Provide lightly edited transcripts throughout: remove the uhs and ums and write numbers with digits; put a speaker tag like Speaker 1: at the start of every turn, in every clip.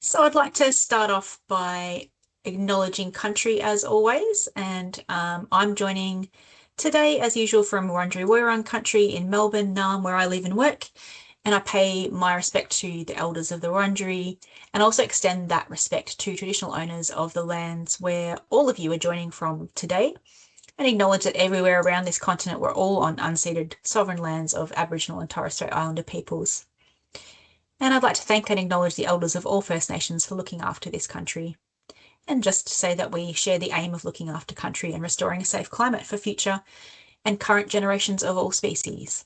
Speaker 1: So I'd like to start off by acknowledging country as always, and I'm joining today as usual from Wurundjeri Wurrung country in Melbourne, Naarm, where I live and work, and I pay my respect to the elders of the Wurundjeri and also extend that respect to traditional owners of the lands where all of you are joining from today, and acknowledge that everywhere around this continent we're all on unceded sovereign lands of Aboriginal and Torres Strait Islander peoples. And I'd like to thank and acknowledge the elders of all First Nations for looking after this country. And just to say that we share the aim of looking after country and restoring a safe climate for future and current generations of all species.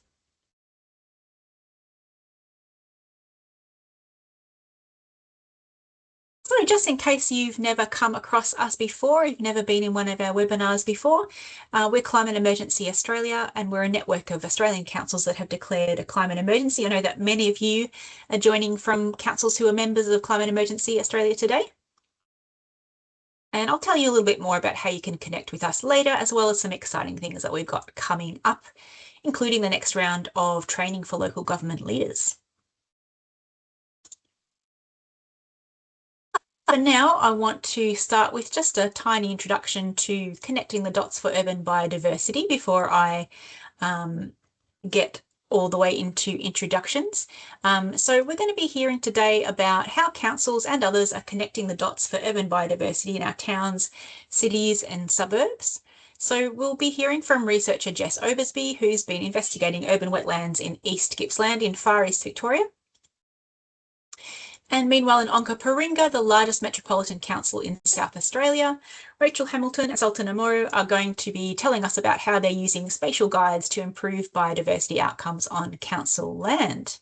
Speaker 1: So just in case you've never come across us before, you've never been in one of our webinars before, we're Climate Emergency Australia, and we're a network of Australian councils that have declared a climate emergency. I know that many of you are joining from councils who are members of Climate Emergency Australia today. And I'll tell you a little bit more about how you can connect with us later, as well as some exciting things that we've got coming up, including the next round of training for local government leaders. For now, I want to start with just a tiny introduction to connecting the dots for urban biodiversity before I get all the way into introductions. So we're going to be hearing today about how councils and others are connecting the dots for urban biodiversity in our towns, cities and suburbs. So we'll be hearing from researcher Jess Obersby, who's been investigating urban wetlands in East Gippsland in Far East Victoria. And meanwhile, in Onkaparinga, the largest metropolitan council in South Australia, Rachael Hamilton and Sultan Umoru are going to be telling us about how they're using spatial guides to improve biodiversity outcomes on council land.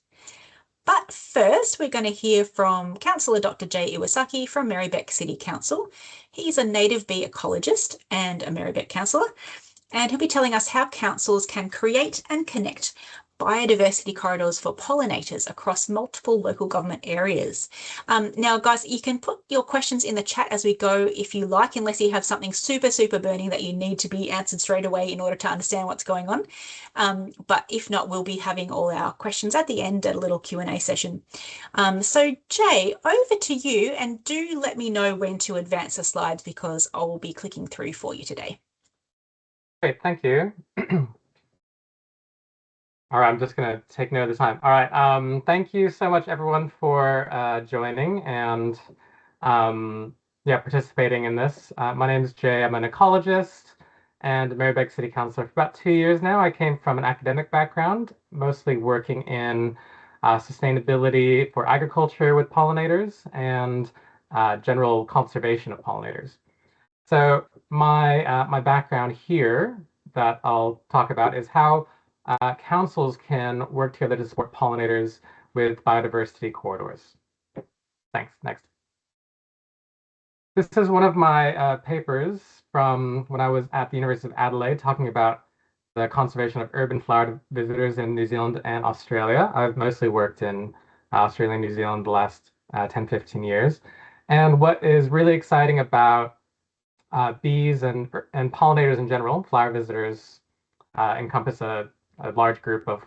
Speaker 1: But first, we're going to hear from Councillor Dr. Iwasaki from Merri-bek City Council. He's a native bee ecologist and a Merri-bek councillor, and he'll be telling us how councils can create and connect biodiversity corridors for pollinators across multiple local government areas. Now, guys, you can put your questions in the chat as we go if you like, unless you have something super burning that you need to be answered straight away in order to understand what's going on. But if not, we'll be having all our questions at the end at a little Q&A session. So Jay, over to you, and do let me know when to advance the slides because I will be clicking through for you today.
Speaker 2: Great, thank you. All right, I'm just going to take note of the time. All right, thank you so much, everyone, for joining and participating in this. My name is Jay. I'm an ecologist and a Merri-bek City Councillor for about 2 years now. I came from an academic background, mostly working in sustainability for agriculture with pollinators and general conservation of pollinators. So my background here that I'll talk about is how councils can work together to support pollinators with biodiversity corridors. Thanks. Next. This is one of my papers from when I was at the University of Adelaide talking about the conservation of urban flower visitors in New Zealand and Australia. I've mostly worked in Australia and New Zealand the last 10, 15 years. And what is really exciting about bees and pollinators in general, flower visitors encompass a large group of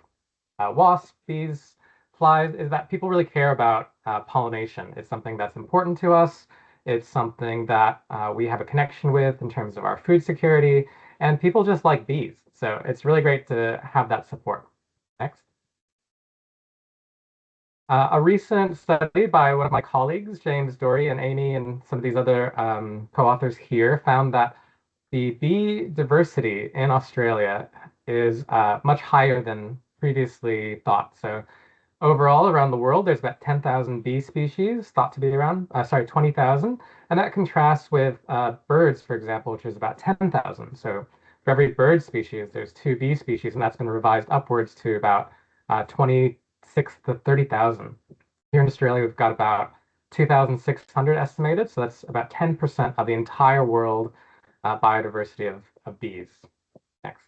Speaker 2: wasps, bees, flies, is that people really care about pollination. It's something that's important to us. It's something that we have a connection with in terms of our food security, and people just like bees. So it's really great to have that support. Next. A recent study by one of my colleagues, James Dory and Amy, and some of these other co-authors here found that the bee diversity in Australia is much higher than previously thought. So overall, around the world, there's about 10,000 bee species thought to be around, 20,000. And that contrasts with birds, for example, which is about 10,000. So for every bird species, there's 2 bee species, and that's been revised upwards to about 26 to 30,000. Here in Australia, we've got about 2,600 estimated. So that's about 10% of the entire world biodiversity of bees. Next.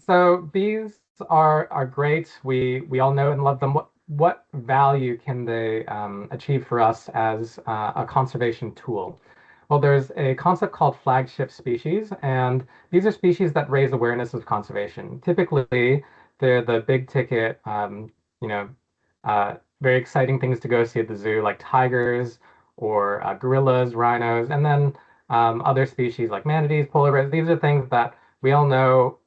Speaker 2: So bees are great. We all know and love them. What value can they achieve for us as a conservation tool? Well, there's a concept called flagship species, and these are species that raise awareness of conservation. Typically, they're the big ticket, very exciting things to go see at the zoo, like tigers or gorillas, rhinos, and then other species like manatees, polar bears. These are things that we all know,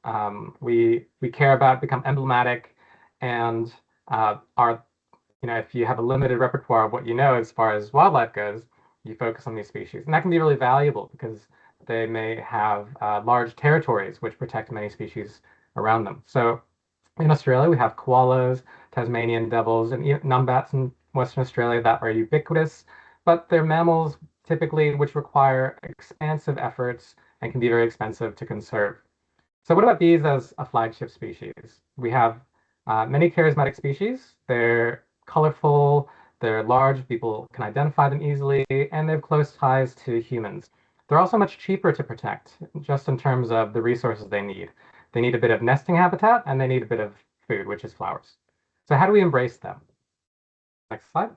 Speaker 2: we care about, become emblematic, and are, if you have a limited repertoire of what you know as far as wildlife goes, you focus on these species. And that can be really valuable because they may have large territories which protect many species around them. So in Australia, we have koalas, Tasmanian devils, and even numbats in Western Australia that are ubiquitous, but they're mammals typically which require expansive efforts and can be very expensive to conserve. So what about bees as a flagship species? We have many charismatic species. They're colorful, they're large, people can identify them easily, and they have close ties to humans. They're also much cheaper to protect, just in terms of the resources they need. They need a bit of nesting habitat, and they need a bit of food, which is flowers. So how do we embrace them? Next slide.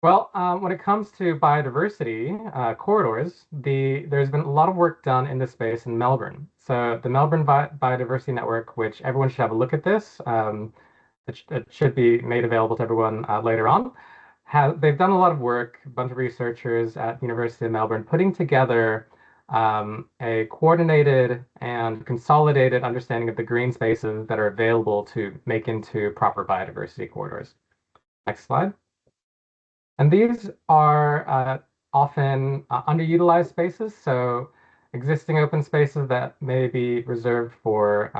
Speaker 2: Well, when it comes to biodiversity corridors, there's been a lot of work done in this space in Melbourne. So the Melbourne Biodiversity Network, which everyone should have a look at this, it should be made available to everyone later on. They've done a lot of work, a bunch of researchers at University of Melbourne, putting together a coordinated and consolidated understanding of the green spaces that are available to make into proper biodiversity corridors. Next slide. And these are often underutilized spaces, so existing open spaces that may be reserved for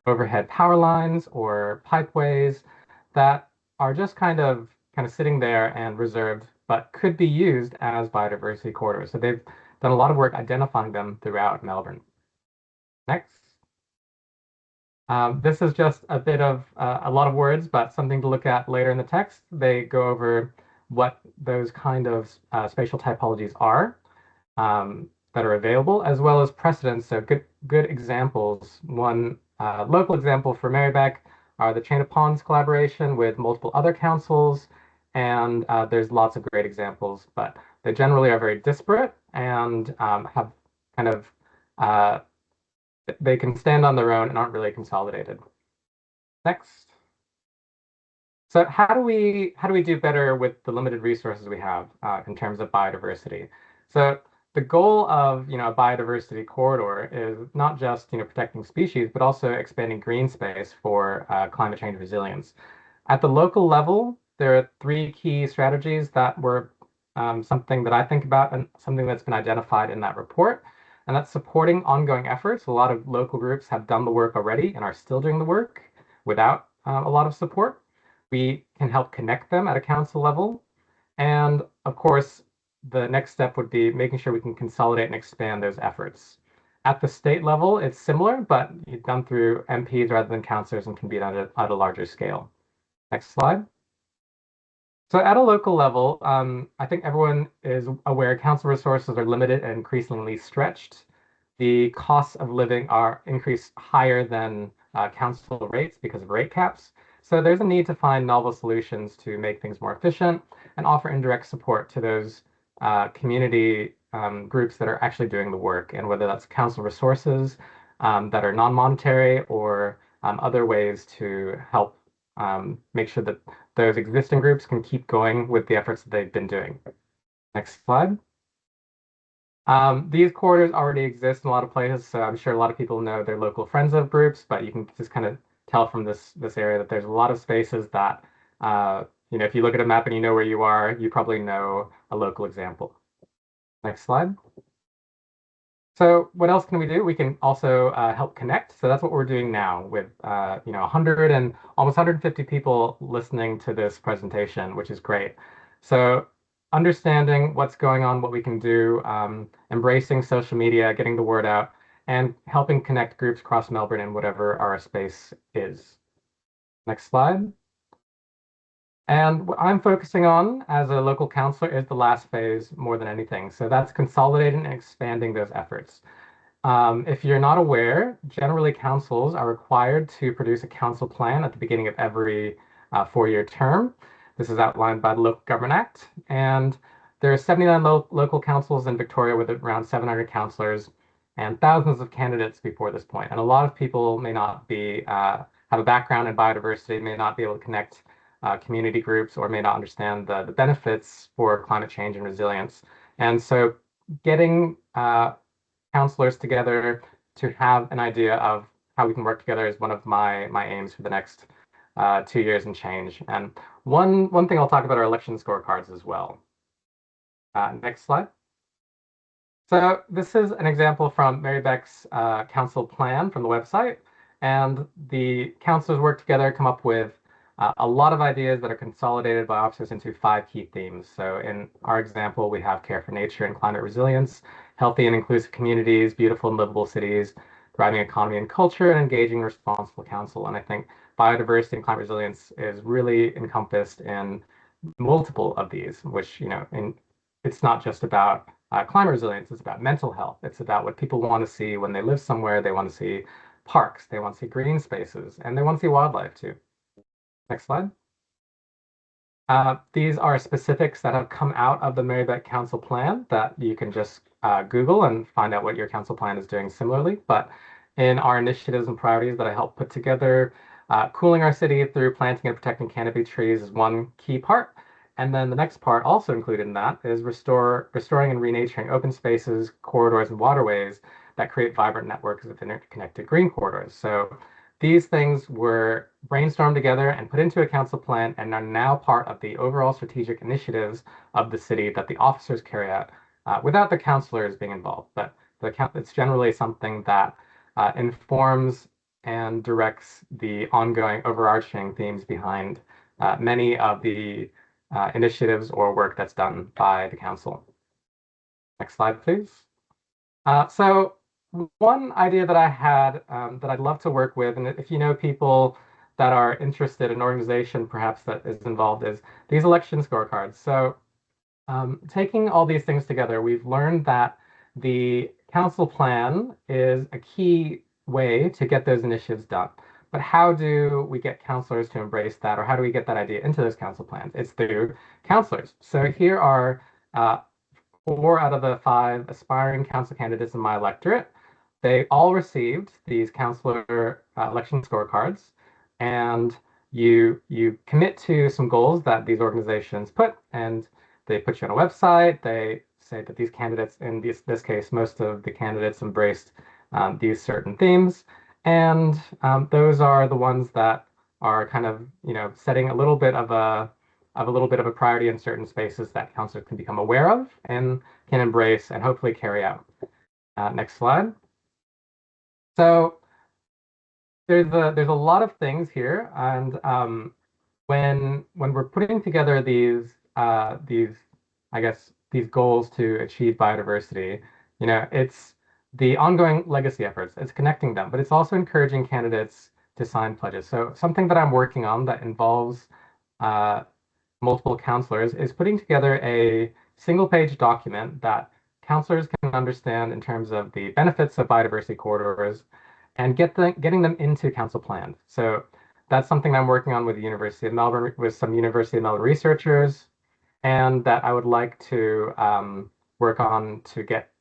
Speaker 2: overhead power lines or pipeways that are just kind of sitting there and reserved, but could be used as biodiversity corridors. So they've done a lot of work identifying them throughout Melbourne. Next. This is just a bit of a lot of words, but something to look at later in the text. They go over what those kind of spatial typologies are that are available, as well as precedents. So good examples. One local example for Merri-bek are the Chain of Ponds collaboration with multiple other councils, and there's lots of great examples, but they generally are very disparate and have kind of they can stand on their own and aren't really consolidated. Next. So how do we do better with the limited resources we have in terms of biodiversity? So the goal of a biodiversity corridor is not just protecting species, but also expanding green space for climate change resilience. At the local level, there are three key strategies that were something that I think about and something that's been identified in that report. And that's supporting ongoing efforts. A lot of local groups have done the work already and are still doing the work without a lot of support. We can help connect them at a council level. And of course, the next step would be making sure we can consolidate and expand those efforts. At the state level, it's similar, but it's done through MPs rather than councillors and can be done at a larger scale. Next slide. So at a local level, I think everyone is aware council resources are limited and increasingly stretched. The costs of living are increased higher than council rates because of rate caps. So there's a need to find novel solutions to make things more efficient and offer indirect support to those community groups that are actually doing the work, and whether that's council resources that are non-monetary or other ways to help make sure that those existing groups can keep going with the efforts that they've been doing. Next slide. These corridors already exist in a lot of places, so I'm sure a lot of people know their local friends of groups, but you can just kind of tell from this area that there's a lot of spaces that, if you look at a map and you know where you are, you probably know a local example. Next slide. So what else can we do? We can also help connect. So that's what we're doing now with 100 and almost 150 people listening to this presentation, which is great. So understanding what's going on, what we can do, embracing social media, getting the word out, and helping connect groups across Melbourne in whatever our space is. Next slide. And what I'm focusing on as a local councillor is the last phase more than anything. So that's consolidating and expanding those efforts. If you're not aware, generally councils are required to produce a council plan at the beginning of every 4-year term. This is outlined by the Local Government Act. And there are 79 local councils in Victoria with around 700 councillors and thousands of candidates before this point. And a lot of people may not be have a background in biodiversity, may not be able to connect community groups or may not understand the benefits for climate change and resilience. And so getting councillors together to have an idea of how we can work together is one of my aims for the next 2 years and change. And one thing I'll talk about are election scorecards as well. Next slide. So this is an example from Merri-bek's council plan from the website. And the councillors work together, come up with a lot of ideas that are consolidated by officers into 5 key themes. So in our example, we have care for nature and climate resilience, healthy and inclusive communities, beautiful and livable cities, thriving economy and culture, and engaging responsible council. And I think biodiversity and climate resilience is really encompassed in multiple of these, which, it's not just about climate resilience, it's about mental health. It's about what people want to see when they live somewhere. They want to see parks, they want to see green spaces, and they want to see wildlife too. Next slide. These are specifics that have come out of the Merri-bek Council Plan that you can just Google and find out what your council plan is doing similarly. But in our initiatives and priorities that I helped put together, cooling our city through planting and protecting canopy trees is one key part. And then the next part also included in that is restoring and renaturing open spaces, corridors, and waterways that create vibrant networks of interconnected green corridors. So these things were brainstormed together and put into a council plan and are now part of the overall strategic initiatives of the city that the officers carry out without the councillors being involved. But it's generally something that informs and directs the ongoing overarching themes behind many of the initiatives or work that's done by the council. Next slide, please. So one idea that I had that I'd love to work with, and if you know people that are interested in organization perhaps that is involved, is these election scorecards. So taking all these things together, we've learned that the council plan is a key way to get those initiatives done. But how do we get councillors to embrace that, or how do we get that idea into those council plans? It's through councillors. So here are 4 out of the 5 aspiring council candidates in my electorate. They all received these councillor election scorecards, and you commit to some goals that these organizations put, and they put you on a website. They say that these candidates, in this case, most of the candidates embraced these certain themes. And those are the ones that are kind of, setting a little bit of a priority in certain spaces that councillors can become aware of and can embrace and hopefully carry out. Next slide. So there's a lot of things here, and when we're putting together these goals to achieve biodiversity, it's the ongoing legacy efforts. It's connecting them, but it's also encouraging candidates to sign pledges. So something that I'm working on that involves multiple councillors is putting together a single-page document that councillors can understand in terms of the benefits of biodiversity corridors and getting them into council plans. So that's something I'm working on with the University of Melbourne, with some University of Melbourne researchers, and that I would like to work on to get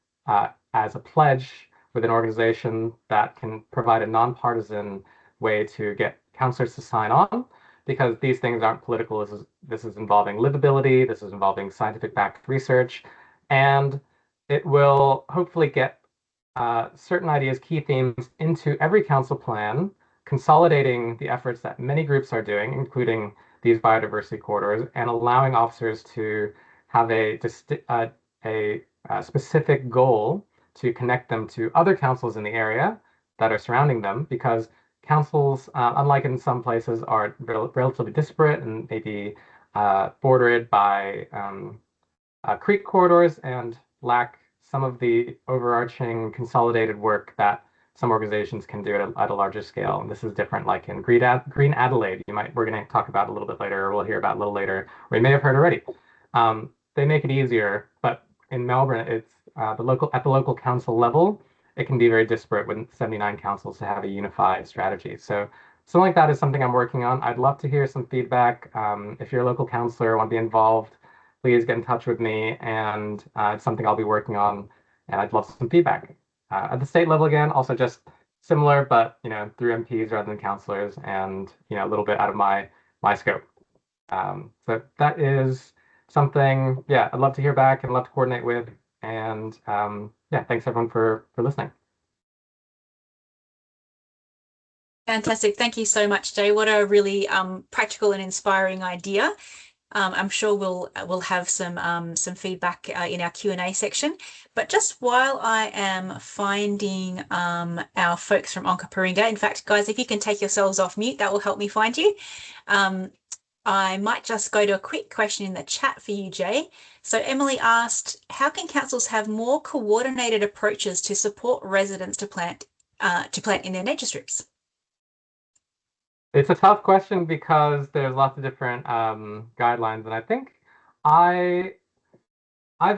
Speaker 2: as a pledge with an organization that can provide a nonpartisan way to get councillors to sign on, because these things aren't political. This is involving livability, this is involving scientific backed research, and it will hopefully get certain ideas, key themes into every council plan, consolidating the efforts that many groups are doing, including these biodiversity corridors, and allowing officers to have a specific goal to connect them to other councils in the area that are surrounding them, because councils, unlike in some places, are relatively disparate and maybe bordered by creek corridors and lack some of the overarching consolidated work that some organizations can do at a larger scale. And this is different, like in Green Adelaide. We're going to talk about a little bit later, or we'll hear about a little later, or you may have heard already. They make it easier, but in Melbourne, it's at the local council level, it can be very disparate with 79 councils to have a unified strategy. So something like that is something I'm working on. I'd love to hear some feedback. If you're a local councillor, want to be involved, please get in touch with me, and it's something I'll be working on, and I'd love some feedback. At the state level, again, also just similar, but through MPs rather than councillors, and a little bit out of my scope. So that is something, yeah, I'd love to hear back and love to coordinate with. And yeah, thanks everyone for listening.
Speaker 1: Fantastic. Thank you so much, Jay. What a really practical and inspiring idea. I'm sure we'll have some feedback in our Q&A section. But just while I am finding our folks from Onkaparinga, in fact, guys, if you can take yourselves off mute, that will help me find you. I might just go to a quick question in the chat for you, Jay. So Emily asked, how can councils have more coordinated approaches to support residents to plant in their nature strips?
Speaker 2: It's a tough question because there's lots of different guidelines, and I think I've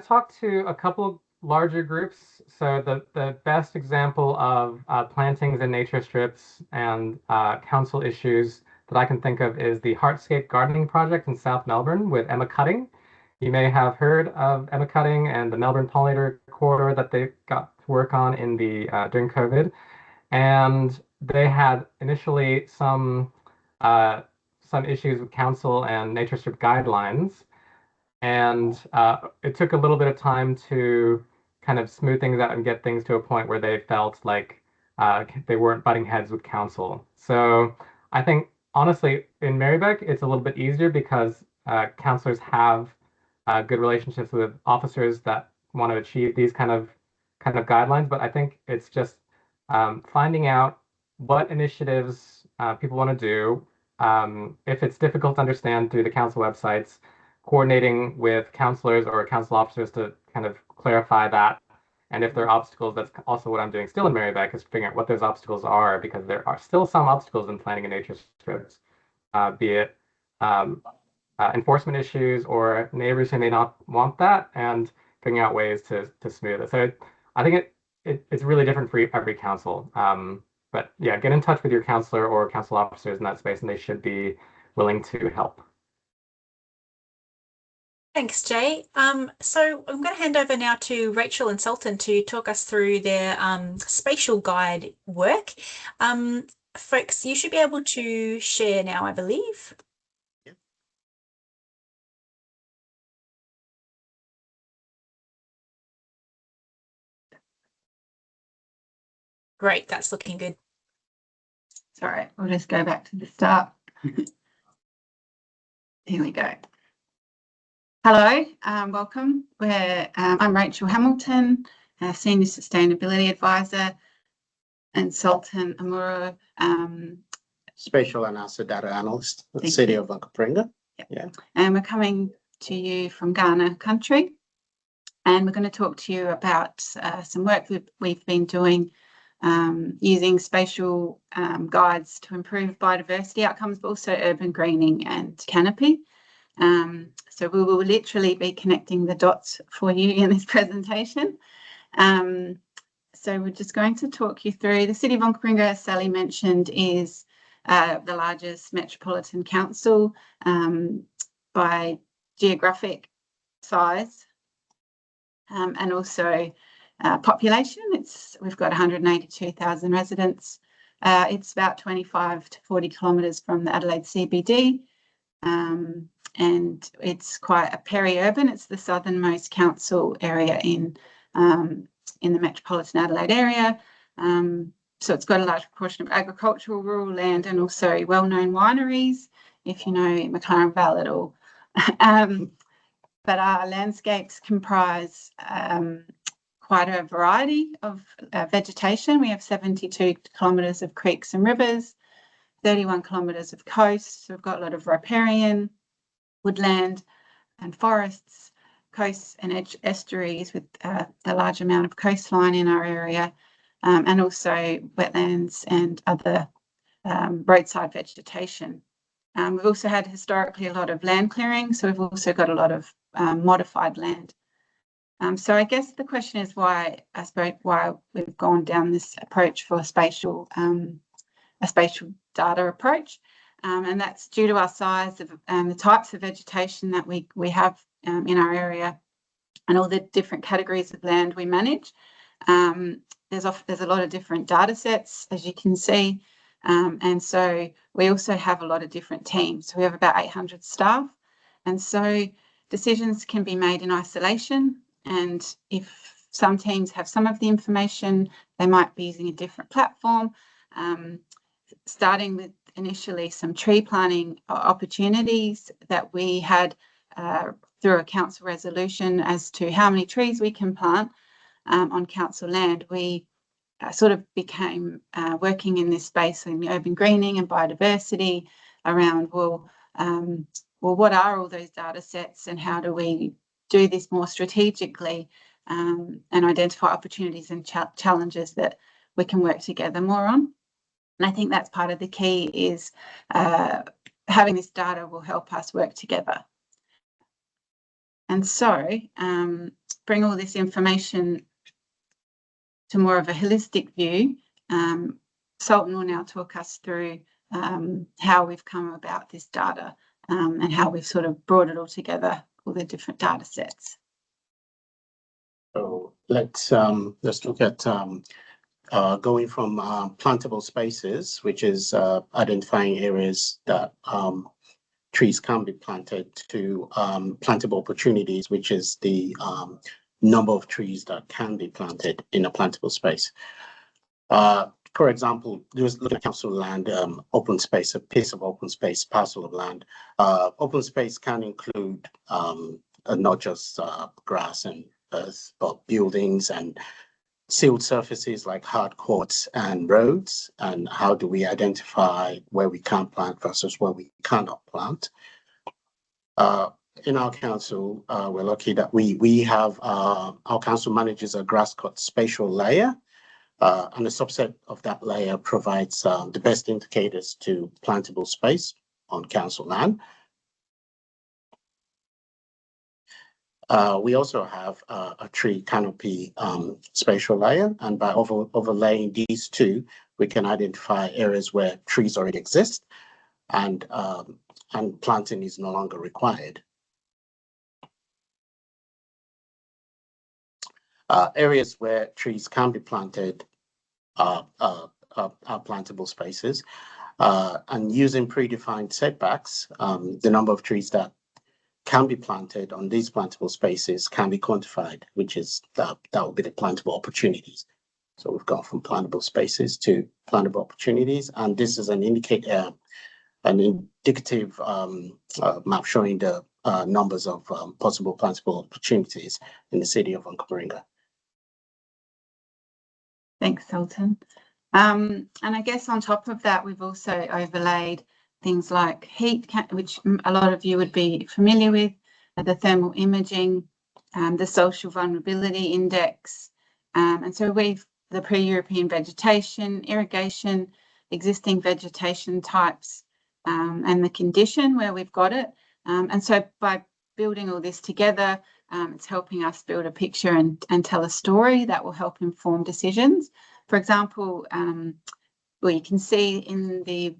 Speaker 2: talked to a couple larger groups. So the best example of plantings in nature strips and council issues that I can think of is the Heartscape Gardening Project in South Melbourne with Emma Cutting. You may have heard of Emma Cutting and the Melbourne Pollinator Corridor that they got to work on in the during COVID. And they had initially some issues with council and nature strip guidelines, and it took a little bit of time to kind of smooth things out and get things to a point where they felt like they weren't butting heads with council. So I think honestly in Merri-bek it's a little bit easier because councillors have good relationships with officers that want to achieve these kind of guidelines. But I think it's just finding out what initiatives people want to do. If it's difficult to understand through the council websites, coordinating with councillors or council officers to kind of clarify that. And if there are obstacles, that's also what I'm doing still in Merri-bek, is figuring out what those obstacles are, because there are still some obstacles in planning a nature strips, be it enforcement issues or neighbors who may not want that, and figuring out ways to smooth it. So I think it's really different for every council. But yeah, get in touch with your councillor or council officers in that space, and they should be willing to help.
Speaker 1: Thanks, Jay. So I'm going to hand over now to Rachael and Sultan to talk us through their spatial guide work. Folks, you should be able to share now, I believe.
Speaker 3: Yeah.
Speaker 1: Great, that's looking good.
Speaker 4: Sorry, we'll just go back to the start. Here we go. Hello, welcome. I'm Rachael Hamilton, Senior Sustainability Advisor, and Sultan Umoru,
Speaker 3: Spatial and Asset Data Analyst at the City of Onkaparinga.
Speaker 4: Yeah. And we're coming to you from Ghana country, and we're going to talk to you about some work that we've been doing using spatial guides to improve biodiversity outcomes, but also urban greening and canopy. So we will literally be connecting the dots for you in this presentation. So we're just going to talk you through the City of Onkaparinga, as Sally mentioned, is the largest metropolitan council by geographic size and also population. We've got 182,000 residents. It's about 25 to 40 kilometres from the Adelaide CBD. And it's quite a peri-urban. It's the southernmost council area in the metropolitan Adelaide area. So it's got a large proportion of agricultural, rural land, and also well-known wineries, if you know McLaren Vale at all. But our landscapes comprise quite a variety of vegetation. We have 72 kilometres of creeks and rivers, 31 kilometres of coast. So we've got a lot of riparian, woodland and forests, coasts and estuaries with a large amount of coastline in our area, and also wetlands and other roadside vegetation. We've also had historically a lot of land clearing, so we've also got a lot of modified land. So I guess the question is why we've gone down this approach for a spatial data approach. And that's due to our size of the types of vegetation that we have in our area and all the different categories of land we manage. There's a lot of different data sets, as you can see. And so we also have a lot of different teams. We have about 800 staff. And so decisions can be made in isolation. And if some teams have some of the information, they might be using a different platform, starting with initially some tree planting opportunities that we had through a council resolution as to how many trees we can plant on council land. We sort of became working in this space in urban greening and biodiversity around, well, what are all those data sets and how do we do this more strategically and identify opportunities and challenges that we can work together more on. And I think that's part of the key is having this data will help us work together. And so bring all this information to more of a holistic view. Sultan will now talk us through how we've come about this data and how we've sort of brought it all together, all the different data sets.
Speaker 3: So let's look at going from plantable spaces, which is identifying areas that trees can be planted, to plantable opportunities, which is the number of trees that can be planted in a plantable space. For example, just looking at council land, open space, a piece of open space, parcel of land. Open space can include not just grass and earth, but buildings and sealed surfaces like hard courts and roads. And how do we identify where we can plant versus where we cannot plant? In our council, we're lucky that we have our council manages a grass cut spatial layer, and a subset of that layer provides the best indicators to plantable space on council land. We also have a tree canopy spatial layer, and by overlaying these two, we can identify areas where trees already exist and planting is no longer required. Areas where trees can be planted are plantable spaces, and using predefined setbacks, the number of trees that can be planted on these plantable spaces can be quantified, which is that will be the plantable opportunities. So we've gone from plantable spaces to plantable opportunities, and this is an indicator, an indicative map showing the numbers of possible plantable opportunities in the city of Onkaparinga.
Speaker 4: Thanks, Sultan. And I guess on top of that, we've also overlaid things like heat, which a lot of you would be familiar with, the thermal imaging, the social vulnerability index. And so the pre-European vegetation, irrigation, existing vegetation types, and the condition where we've got it. And so by building all this together, it's helping us build a picture and tell a story that will help inform decisions. For example, well, you can see in the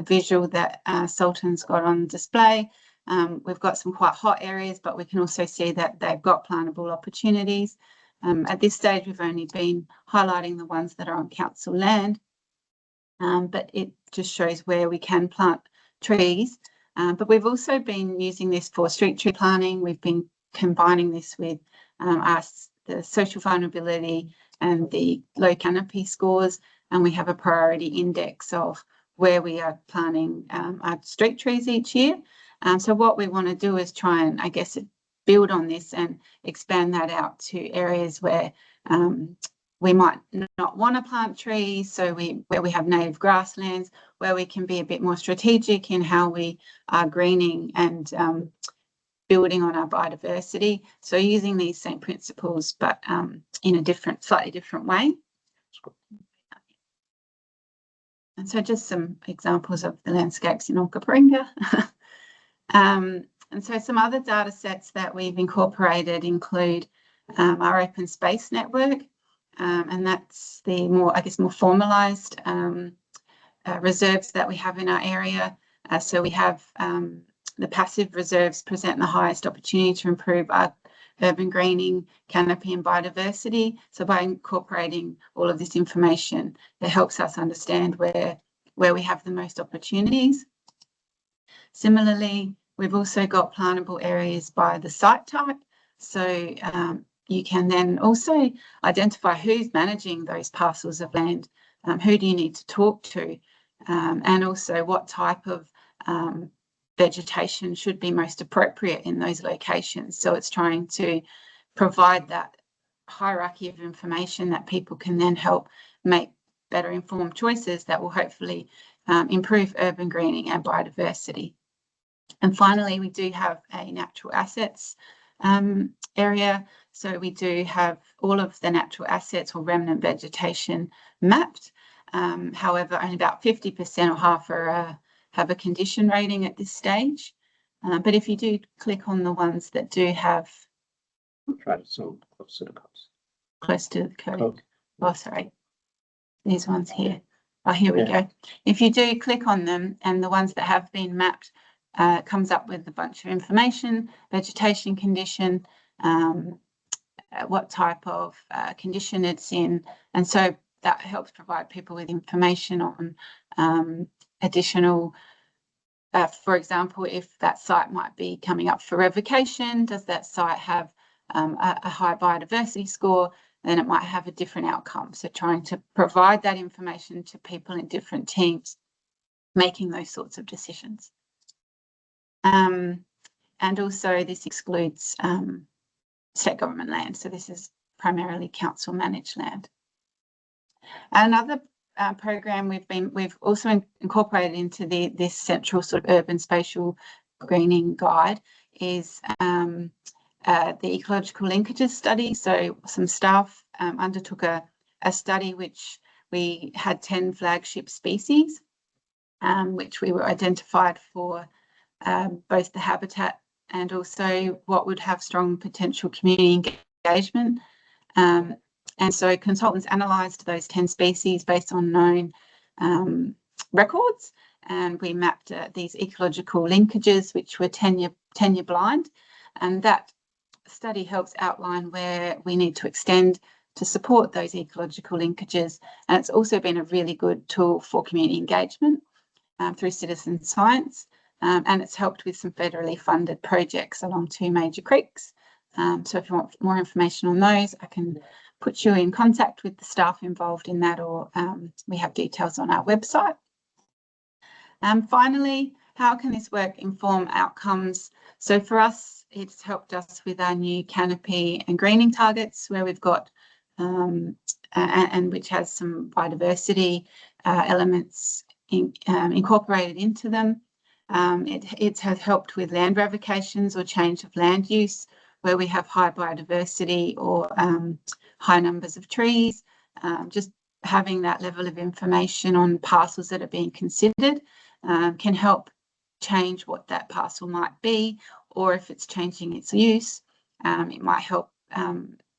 Speaker 4: visual that Sultan's got on display, we've got some quite hot areas, but we can also see that they've got plantable opportunities. At this stage, we've only been highlighting the ones that are on council land, but it just shows where we can plant trees. But we've also been using this for street tree planting. We've been combining this with the social vulnerability and the low canopy scores, and we have a priority index of where we are planting our street trees each year. So what we want to do is try and, I guess, build on this and expand that out to areas where we might not want to plant trees, so where we have native grasslands, where we can be a bit more strategic in how we are greening and building on our biodiversity. So using these same principles, but in a slightly different way. And so just some examples of the landscapes in Onkaparinga. And so some other data sets that we've incorporated include our open space network, and that's the more formalised reserves that we have in our area. So we have the passive reserves present the highest opportunity to improve our urban greening, canopy and biodiversity. So by incorporating all of this information, it helps us understand where where we have the most opportunities. Similarly, we've also got plantable areas by the site type. So you can then also identify who's managing those parcels of land, who do you need to talk to, and also what type of vegetation should be most appropriate in those locations. So it's trying to provide that hierarchy of information that people can then help make better informed choices that will hopefully improve urban greening and biodiversity. And finally, we do have a natural assets area. So we do have all of the natural assets or remnant vegetation mapped. However, only about 50% or half are, have a condition rating at this stage. But if you do click on the ones that do have...
Speaker 3: Try to zoom close to the coast.
Speaker 4: Close to the code. Oh, sorry. These ones here. Oh, here we go. If you do click on them and the ones that have been mapped, comes up with a bunch of information, vegetation condition, what type of condition it's in. And so that helps provide people with information on additional, for example, if that site might be coming up for revocation, does that site have a high biodiversity score? Then it might have a different outcome. So trying to provide that information to people in different teams, making those sorts of decisions. And also this excludes state government land. So this is primarily council managed land. Another program we've also incorporated into this central sort of urban spatial greening guide is the ecological linkages study. So some staff undertook a study which we had 10 flagship species, which we were identified for both the habitat and also what would have strong potential community engagement. And so consultants analysed those 10 species based on known records, and we mapped these ecological linkages, which were tenure blind, and that study helps outline where we need to extend to support those ecological linkages. And it's also been a really good tool for community engagement through citizen science, and it's helped with some federally funded projects along 2 major creeks. So if you want more information on those, I can put you in contact with the staff involved in that, or we have details on our website. Finally, how can this work inform outcomes? So for us, it's helped us with our new canopy and greening targets, where we've got, and which has some biodiversity elements incorporated into them. It has helped with land revocations or change of land use, where we have high biodiversity or high numbers of trees. Just having that level of information on parcels that are being considered can help change what that parcel might be, or if it's changing its use, it might help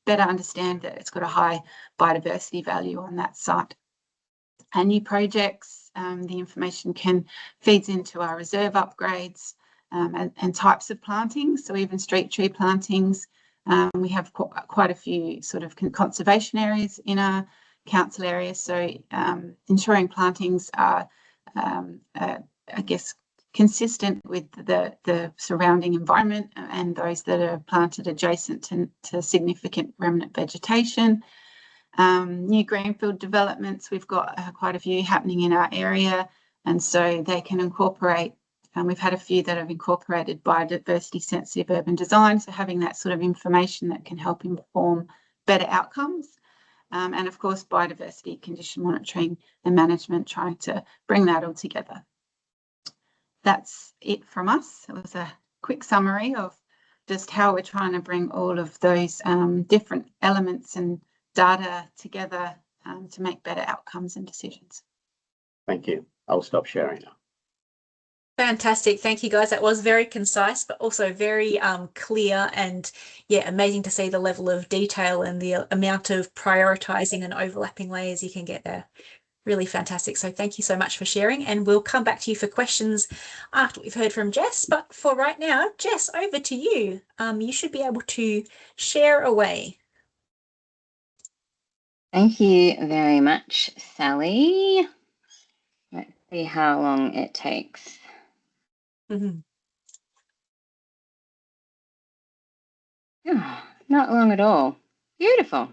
Speaker 4: better understand that it's got a high biodiversity value on that site. And new projects, the information feeds into our reserve upgrades and types of plantings. So even street tree plantings, we have quite a few sort of conservation areas in our council area. So ensuring plantings are, I guess, consistent with the surrounding environment and those that are planted adjacent to significant remnant vegetation. New greenfield developments, we've got quite a few happening in our area, and so they can incorporate, and we've had a few that have incorporated biodiversity sensitive urban design, so having that sort of information that can help inform better outcomes. And of course, biodiversity condition monitoring and management, trying to bring that all together. That's it from us. It was a quick summary of just how we're trying to bring all of those different elements and data together to make better outcomes and decisions.
Speaker 3: Thank you. I'll stop sharing now.
Speaker 1: Fantastic. Thank you, guys. That was very concise, but also very clear, and yeah, amazing to see the level of detail and the amount of prioritising and overlapping layers you can get there. Really fantastic. So thank you so much for sharing, and we'll come back to you for questions after we've heard from Jess. But for right now, Jess, over to you. You should be able to share away.
Speaker 5: Thank you very much, Sally. Right, See how long it takes.
Speaker 1: Mm-hmm.
Speaker 5: Oh, not long at all. Beautiful.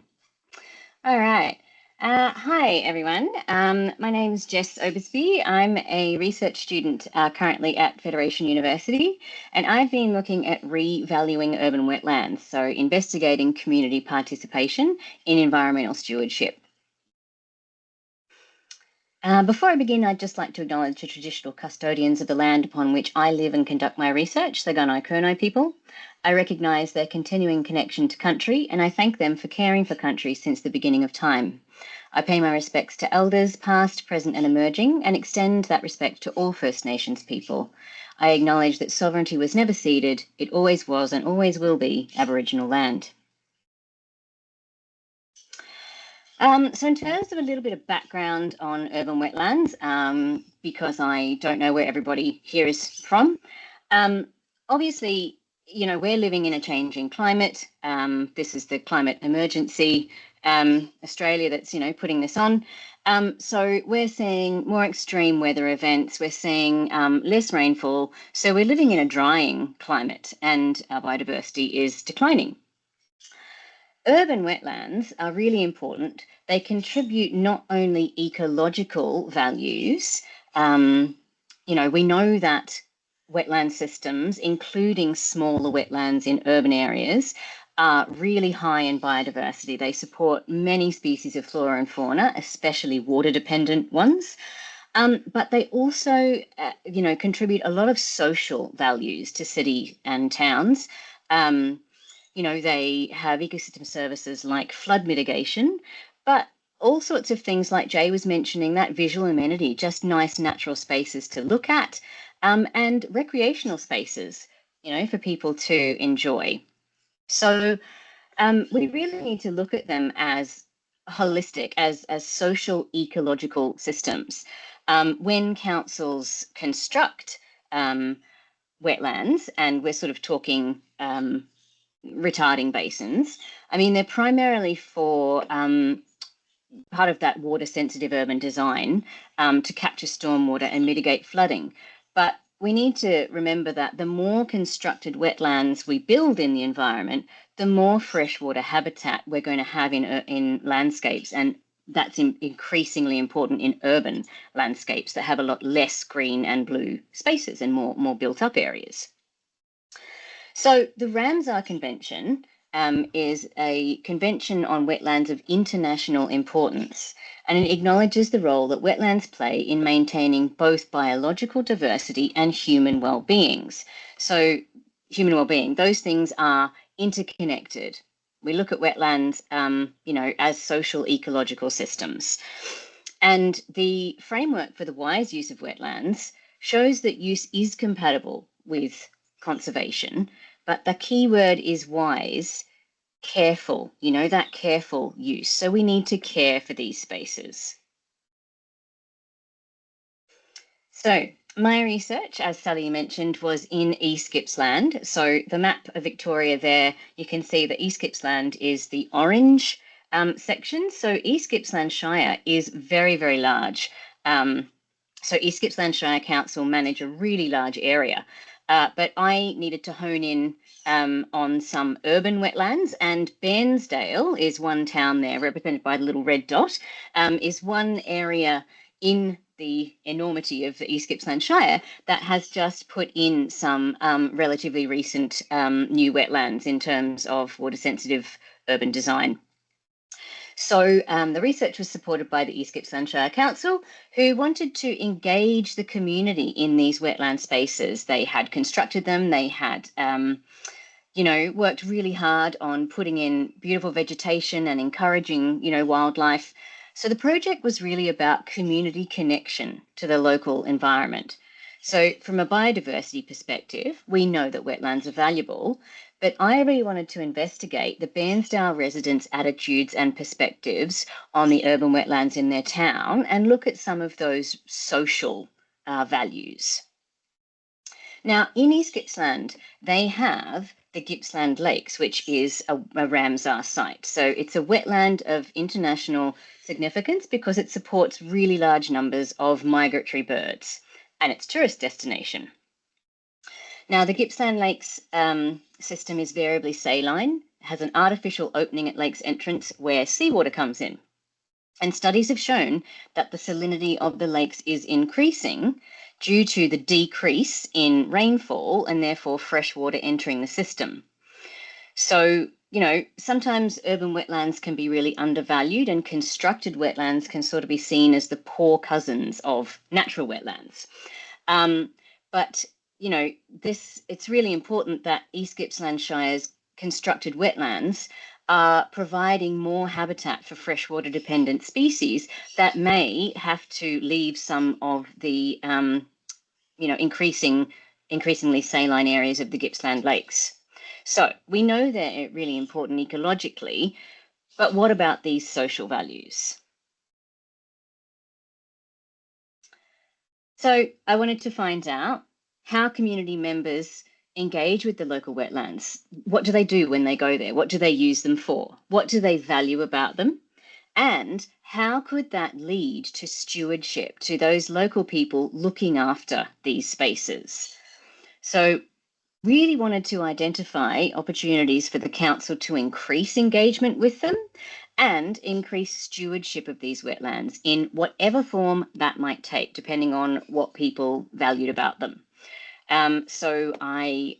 Speaker 5: All right. Hi, everyone. My name is Jess Obersby. I'm a research student currently at Federation University, and I've been looking at revaluing urban wetlands, so investigating community participation in environmental stewardship. Before I begin, I'd just like to acknowledge the traditional custodians of the land upon which I live and conduct my research, the Gunai-Kurnai people. I recognise their continuing connection to country, and I thank them for caring for country since the beginning of time. I pay my respects to elders, past, present and emerging, and extend that respect to all First Nations people. I acknowledge that sovereignty was never ceded, it always was and always will be Aboriginal land. So in terms of a little bit of background on urban wetlands, because I don't know where everybody here is from, obviously, you know, we're living in a changing climate. This is the climate emergency, Australia that's, you know, putting this on. So we're seeing more extreme weather events, we're seeing less rainfall. So we're living in a drying climate and our biodiversity is declining. Urban wetlands are really important. They contribute not only ecological values, you know, we know that wetland systems, including smaller wetlands in urban areas, are really high in biodiversity. They support many species of flora and fauna, especially water-dependent ones. But they also, you know, contribute a lot of social values to city and towns. You know, they have ecosystem services like flood mitigation, but all sorts of things like Jay was mentioning, that visual amenity, just nice natural spaces to look at, and recreational spaces, you know, for people to enjoy. So we really need to look at them as holistic, as social ecological systems. When councils construct wetlands, and we're sort of talking retarding basins, I mean, they're primarily for part of that water sensitive urban design to capture stormwater and mitigate flooding. But we need to remember that the more constructed wetlands we build in the environment, the more freshwater habitat we're going to have in landscapes. And that's increasingly important in urban landscapes that have a lot less green and blue spaces and more built up areas. So the Ramsar Convention is a convention on wetlands of international importance, and it acknowledges the role that wetlands play in maintaining both biological diversity and human well-beings. So human well-being, those things are interconnected. We look at wetlands, you know, as social ecological systems. And the framework for the wise use of wetlands shows that use is compatible with conservation, but the key word is wise, careful, you know, that careful use. So we need to care for these spaces. So my research, as Sally mentioned, was in East Gippsland. So the map of Victoria there, you can see that East Gippsland is the orange section. So East Gippsland Shire is very, very large. So East Gippsland Shire Council manage a really large area. But I needed to hone in on some urban wetlands, and Bairnsdale is one town there, represented by the little red dot, is one area in the enormity of the East Gippsland Shire that has just put in some relatively recent new wetlands in terms of water sensitive urban design. So the research was supported by the East Gippsland Shire Council, who wanted to engage the community in these wetland spaces. They had constructed them, they had, you know, worked really hard on putting in beautiful vegetation and encouraging, you know, wildlife. So the project was really about community connection to the local environment. So from a biodiversity perspective, we know that wetlands are valuable, but I really wanted to investigate the Bairnsdale residents' attitudes and perspectives on the urban wetlands in their town and look at some of those social values. Now, in East Gippsland, they have the Gippsland Lakes, which is a Ramsar site. So it's a wetland of international significance because it supports really large numbers of migratory birds, and it's a tourist destination. Now, the Gippsland Lakes system is variably saline, has an artificial opening at lake's entrance where seawater comes in. And studies have shown that the salinity of the lakes is increasing due to the decrease in rainfall and therefore fresh water entering the system. So, you know, sometimes urban wetlands can be really undervalued, and constructed wetlands can sort of be seen as the poor cousins of natural wetlands. But you know, it's really important that East Gippsland Shire's constructed wetlands are providing more habitat for freshwater dependent species that may have to leave some of the, you know, increasingly saline areas of the Gippsland Lakes. So we know they're really important ecologically, but what about these social values? So I wanted to find out how community members engage with the local wetlands. What do they do when they go there? What do they use them for? What do they value about them? And how could that lead to stewardship, to those local people looking after these spaces? So really wanted to identify opportunities for the council to increase engagement with them and increase stewardship of these wetlands in whatever form that might take, depending on what people valued about them. So I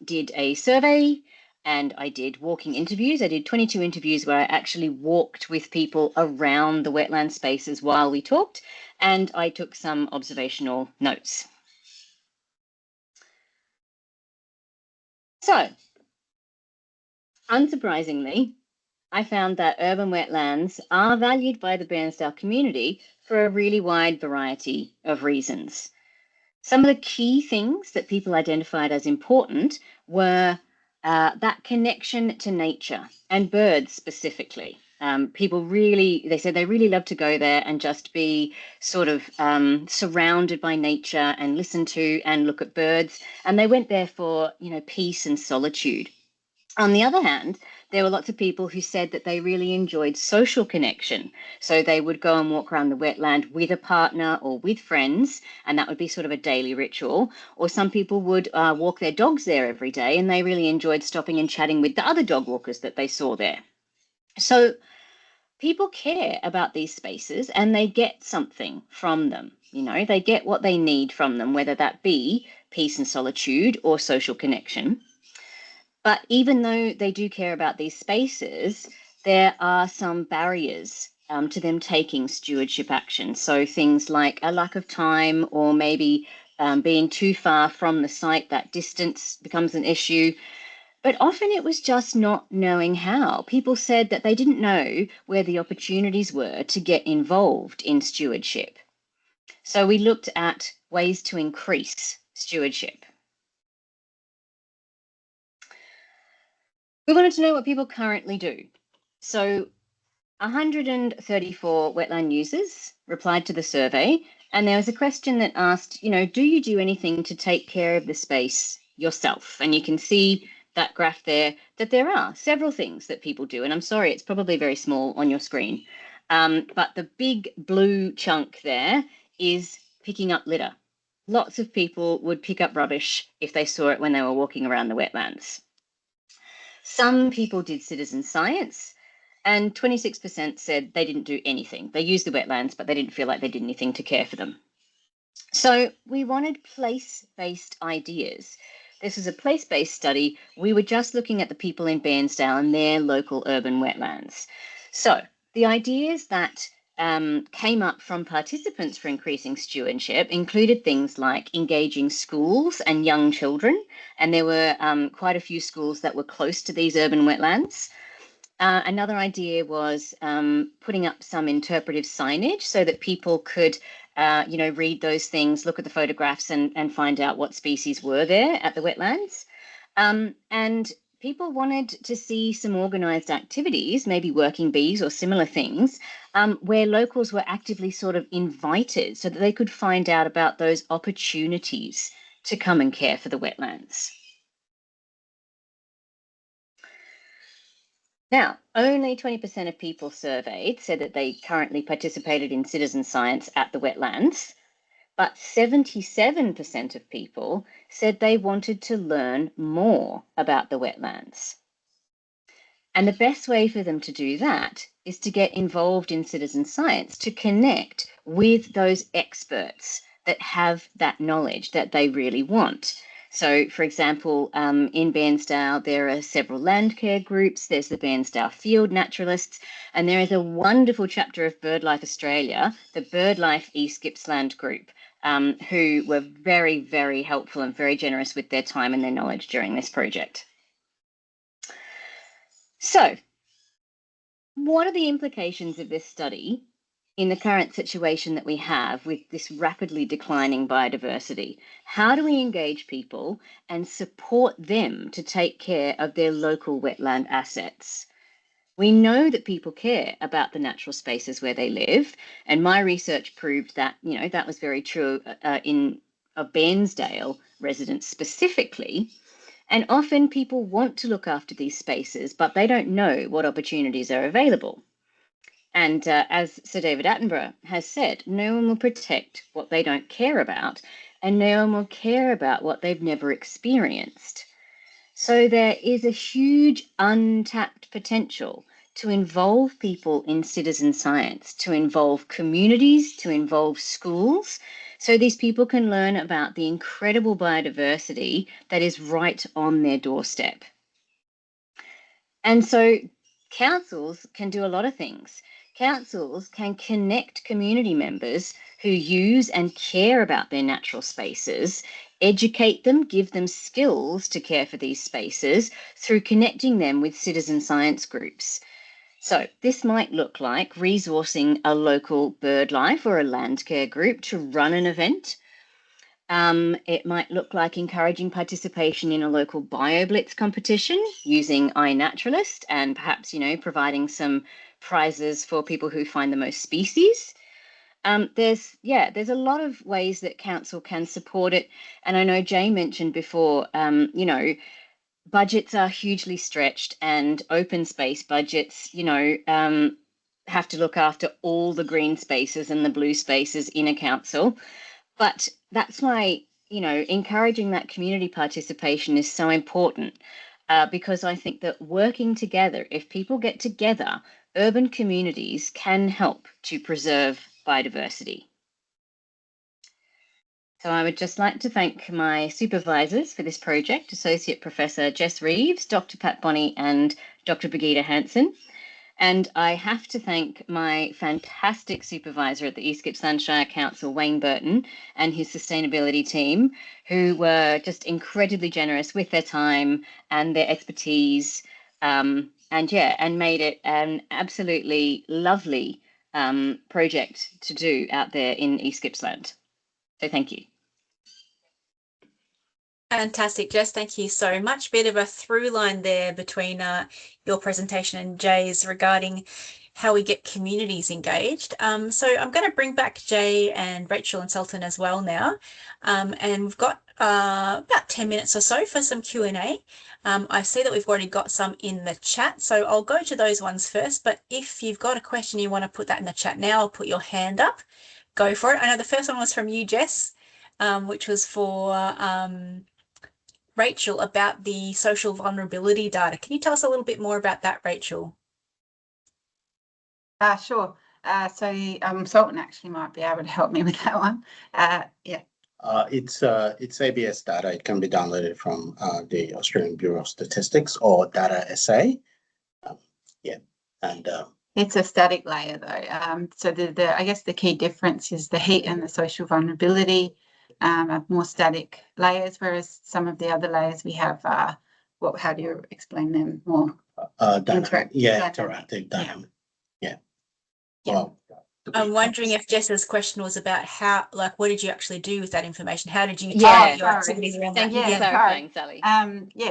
Speaker 5: did a survey and I did walking interviews. I did 22 interviews where I actually walked with people around the wetland spaces while we talked, and I took some observational notes. So, unsurprisingly, I found that urban wetlands are valued by the Bairnsdale community for a really wide variety of reasons. Some of the key things that people identified as important were that connection to nature and birds specifically. People really, they said they really love to go there and just be sort of surrounded by nature and listen to and look at birds. And they went there for, you know, peace and solitude. On the other hand, there were lots of people who said that they really enjoyed social connection. So they would go and walk around the wetland with a partner or with friends, and that would be sort of a daily ritual. Or some people would walk their dogs there every day, and they really enjoyed stopping and chatting with the other dog walkers that they saw there. So people care about these spaces and they get something from them. You know, they get what they need from them, whether that be peace and solitude or social connection. But even though they do care about these spaces, there are some barriers to them taking stewardship action. So things like a lack of time, or maybe being too far from the site, that distance becomes an issue. But often it was just not knowing how. People said that they didn't know where the opportunities were to get involved in stewardship. So we looked at ways to increase stewardship. We wanted to know what people currently do. So 134 wetland users replied to the survey, and there was a question that asked, you know, do you do anything to take care of the space yourself? And you can see that graph there, that there are several things that people do. And I'm sorry, it's probably very small on your screen. But the big blue chunk there is picking up litter. Lots of people would pick up rubbish if they saw it when they were walking around the wetlands. Some people did citizen science, and 26% said they didn't do anything. They used the wetlands, but they didn't feel like they did anything to care for them. So we wanted place-based ideas. This was a place-based study. We were just looking at the people in Bairnsdale and their local urban wetlands. So the ideas that came up from participants for increasing stewardship included things like engaging schools and young children, and there were quite a few schools that were close to these urban wetlands. Another idea was putting up some interpretive signage so that people could you know, read those things, look at the photographs and find out what species were there at the wetlands. And people wanted to see some organised activities, maybe working bees or similar things, where locals were actively sort of invited so that they could find out about those opportunities to come and care for the wetlands. Now, only 20% of people surveyed said that they currently participated in citizen science at the wetlands, but 77% of people said they wanted to learn more about the wetlands. And the best way for them to do that is to get involved in citizen science, to connect with those experts that have that knowledge that they really want. So, for example, in Bairnsdale, there are several land care groups. There's the Bairnsdale Field Naturalists, and there is a wonderful chapter of BirdLife Australia, the BirdLife East Gippsland group, who were very, very helpful and very generous with their time and their knowledge during this project. So, what are the implications of this study in the current situation that we have with this rapidly declining biodiversity? How do we engage people and support them to take care of their local wetland assets? We know that people care about the natural spaces where they live, and my research proved that, you know, that was very true of Bairnsdale residents specifically. And often people want to look after these spaces, but they don't know what opportunities are available. And as Sir David Attenborough has said, no one will protect what they don't care about, and no one will care about what they've never experienced. So there is a huge untapped potential to involve people in citizen science, to involve communities, to involve schools, so these people can learn about the incredible biodiversity that is right on their doorstep. And so councils can do a lot of things. Councils can connect community members who use and care about their natural spaces, educate them, give them skills to care for these spaces through connecting them with citizen science groups. So this might look like resourcing a local bird life or a land care group to run an event. It might look like encouraging participation in a local BioBlitz competition using iNaturalist and perhaps, you know, providing some prizes for people who find the most species. There's a lot of ways that council can support it. And I know Jay mentioned before, you know, budgets are hugely stretched, and open space budgets, you know, have to look after all the green spaces and the blue spaces in a council. But that's why, you know, encouraging that community participation is so important, because I think that working together, if people get together, urban communities can help to preserve biodiversity. So I would just like to thank my supervisors for this project, Associate Professor Jess Reeves, Dr. Pat Bonney and Dr. Brigitte Hansen. And I have to thank my fantastic supervisor at the East Gippsland Shire Council, Wayne Burton, and his sustainability team, who were just incredibly generous with their time and their expertise, and made it an absolutely lovely project to do out there in East Gippsland. So thank you.
Speaker 1: Fantastic, Jess. Thank you so much. Bit of a through line there between your presentation and Jay's regarding how we get communities engaged. So I'm going to bring back Jay and Rachael and Sultan as well now. And we've got about 10 minutes or so for some Q&A. I see that we've already got some in the chat, so I'll go to those ones first. But if you've got a question, you want to put that in the chat now, I'll put your hand up. Go for it. I know the first one was from you, Jess, which was for Rachael, about the social vulnerability data. Can you tell us a little bit more about that, Rachael?
Speaker 4: Sure. So Sultan actually might be able to help me with that one.
Speaker 3: It's ABS data. It can be downloaded from the Australian Bureau of Statistics or Data SA.
Speaker 4: It's a static layer though. So I guess the key difference is the heat and the social vulnerability are more static layers, whereas some of the other layers we have, how do you explain them more?
Speaker 3: Interactive data. Yeah. Well,
Speaker 1: I'm wondering if Jess's question was about how, like, what did you actually do with that information? How did you target your activities around that?
Speaker 5: Thank you for clarifying, Sally.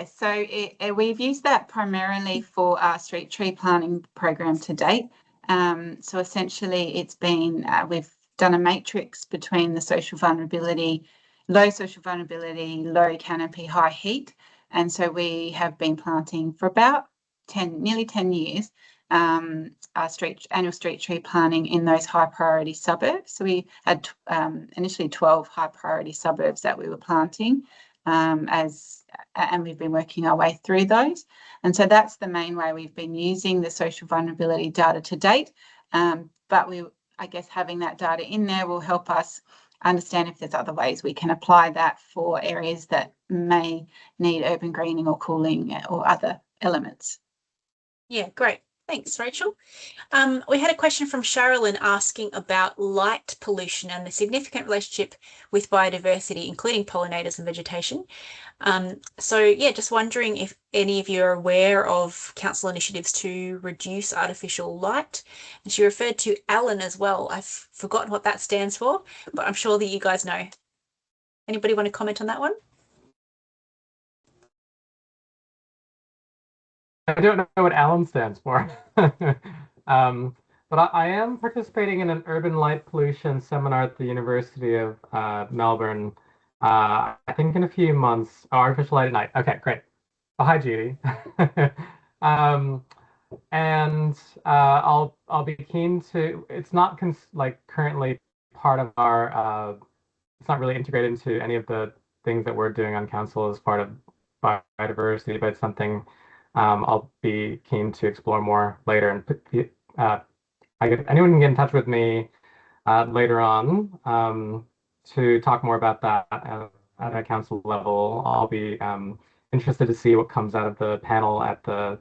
Speaker 4: So we've used that primarily for our street tree planting program to date. So essentially it's been, we've done a matrix between the social vulnerability low social vulnerability, low canopy, high heat. And so we have been planting for about nearly 10 years, our annual street tree planting in those high priority suburbs. So we had initially 12 high priority suburbs that we were planting, and we've been working our way through those. And so that's the main way we've been using the social vulnerability data to date. But I guess having that data in there will help us understand if there's other ways we can apply that for areas that may need urban greening or cooling or other elements.
Speaker 1: Yeah, great. Thanks, Rachel. We had a question from Sherilyn asking about light pollution and the significant relationship with biodiversity, including pollinators and vegetation. So yeah, just wondering if any of you are aware of council initiatives to reduce artificial light. And she referred to ALAN as well. I've forgotten what that stands for, but I'm sure that you guys know. Anybody want to comment on that one?
Speaker 2: I don't know what ALAN stands for. But I am participating in an urban light pollution seminar at the University of Melbourne, I think in a few months. Oh, artificial light at night. Okay, great. Oh, hi, Judy. And I'll be keen to. It's not currently part of our. It's not really integrated into any of the things that we're doing on council as part of biodiversity, but it's something I'll be keen to explore more later. And anyone can get in touch with me later on to talk more about that at a council level. I'll be interested to see what comes out of the panel at the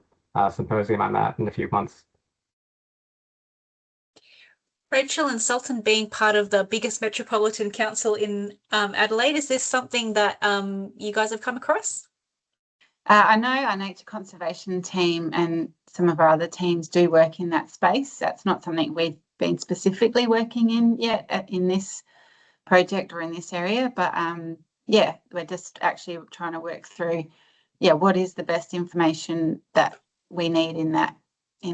Speaker 2: symposium I'm at in a few months.
Speaker 1: Rachael and Sultan, being part of the biggest metropolitan council in Adelaide, is this something that you guys have come across?
Speaker 4: I know our nature conservation team and some of our other teams do work in that space. That's not something we've been specifically working in yet in this project or in this area, but yeah, we're just actually trying to work through, what is the best information that we need in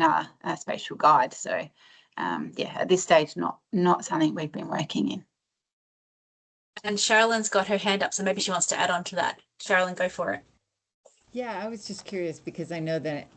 Speaker 4: our spatial guide. So at this stage, not something we've been working in.
Speaker 1: And Sherilyn's got her hand up, so maybe she wants to add on to that. Sherilyn, go for it.
Speaker 6: Yeah, I was just curious because I know that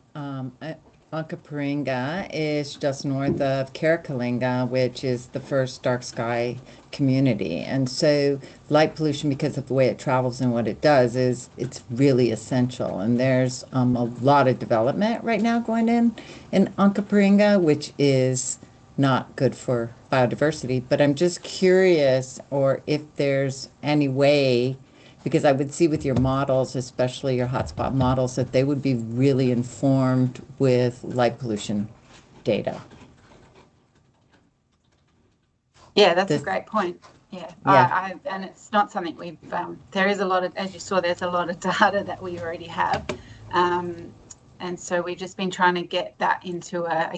Speaker 6: Onkaparinga is just north of Merri-bek, which is the first dark sky community. And so light pollution, because of the way it travels and what it does, it's really essential. And there's a lot of development right now going in Onkaparinga, which is not good for biodiversity. But I'm just curious, or if there's any way, because I would see with your models, especially your hotspot models, that they would be really informed with light pollution data.
Speaker 4: Yeah, that's a great point. Yeah. And it's not something we've, there is a lot of, as you saw, there's a lot of data that we already have. And so we've just been trying to get that into a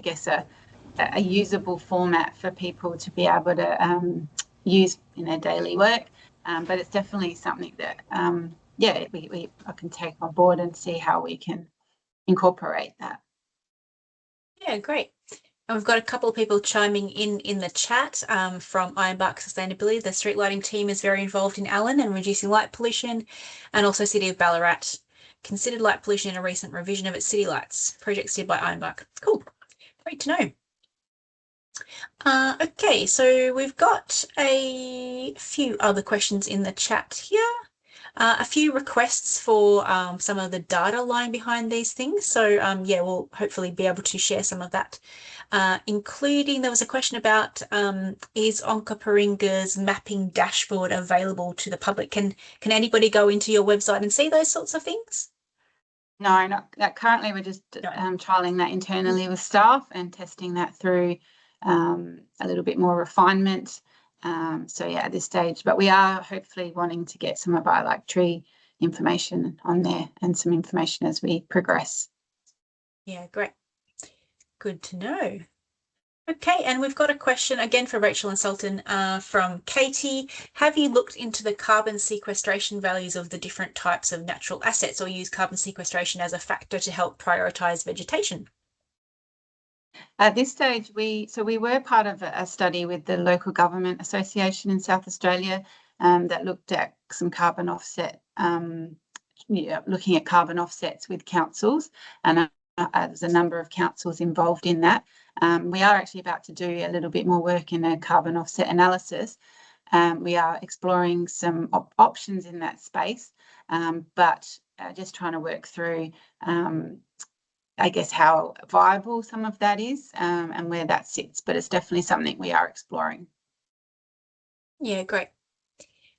Speaker 4: usable format for people to be able to use in their daily work. But it's definitely something that, I can take on board and see how we can incorporate that.
Speaker 1: Yeah, great. And we've got a couple of people chiming in the chat from Ironbark Sustainability. The street lighting team is very involved in ALAN and reducing light pollution, and also City of Ballarat considered light pollution in a recent revision of its city lights. Project steered by Ironbark. Cool. Great to know. Okay, so we've got a few other questions in the chat here. A few requests for some of the data lying behind these things. So we'll hopefully be able to share some of that, including there was a question about is Onkaparinga's mapping dashboard available to the public? Can anybody go into your website and see those sorts of things?
Speaker 4: No, not that. Currently we're just trialing that internally with staff and testing that through a little bit more refinement. At this stage, but we are hopefully wanting to get some of our tree information on there and some information as we progress.
Speaker 1: Yeah, great. Good to know. Okay, and we've got a question again for Rachael and Sultan from Katie. Have you looked into the carbon sequestration values of the different types of natural assets, or use carbon sequestration as a factor to help prioritise vegetation?
Speaker 4: At this stage, we were part of a study with the Local Government Association in South Australia, that looked at some carbon offset, looking at carbon offsets with councils, and there's a number of councils involved in that. We are actually about to do a little bit more work in a carbon offset analysis. We are exploring some options in that space, but just trying to work through, I guess, how viable some of that is, and where that sits. But it's definitely something we are exploring.
Speaker 1: Yeah, great.